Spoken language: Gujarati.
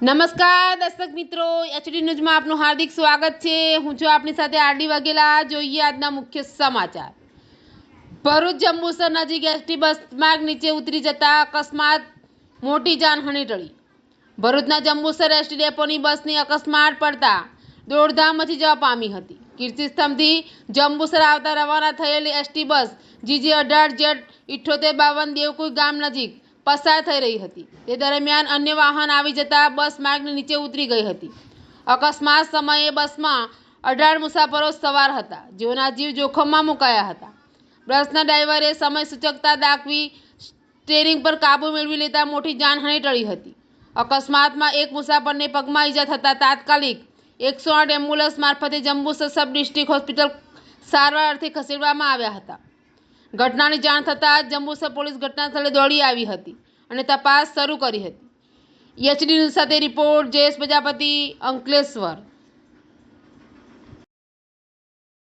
નમસ્કાર દર્શક મિત્રો, એચડી ન્યૂઝમાં આપનું હાર્દિક સ્વાગત છે। હું છું આપની સાથે આરડી વાઘેલા। જોઈએ આજના મુખ્ય સમાચાર। ભરૂચ જંબુસર નજીક એસટી બસ માર્ગ નીચે ઉતરી જતા અકસ્માત, મોટી જાનહાનિ ટળી। ભરૂચના જંબુસર એસટી ડેપોની બસની અકસ્માત પડતા દોડધામ મચી જવા પામી હતી। કીર્તિસ્તંભથી જંબુસર આવતા રવાના થયેલી એસટી બસ GG18Z7852 દેવકુઈ ગામ નજીક પસાર થઈ રહી હતી। તે દરમિયાન અન્ય વાહન આવી જતા બસ માર્ગની નીચે ઉતરી ગઈ હતી। અકસ્માત સમયે બસમાં 18 મુસાફરો સવાર હતા, જેઓના જીવ જોખમમાં મુકાયા હતા। બસના ડ્રાઈવરે સમય સૂચકતા દાખવી સ્ટીયરિંગ પર કાબુ મેળવી લેતા મોટી જાનહાનિ ટળી હતી। અકસ્માતમાં એક મુસાફરને પગમાં ઈજા થતાં તાત્કાલિક 108 એમ્બ્યુલન્સ મારફતે જંબુસર સબ ડિસ્ટ્રિક્ટ હોસ્પિટલ સારવાર અર્થે ખસેડવામાં આવ્યા હતા। ઘટનાની જાણ થતાં જ જંબુસર પોલીસ ઘટનાસ્થળે દોડી આવી હતી અને તપાસ શરૂ કરી હતી। એચડી ન્યૂઝ સાથે રિપોર્ટ જયેશ પ્રજાપતિ, અંકલેશ્વર।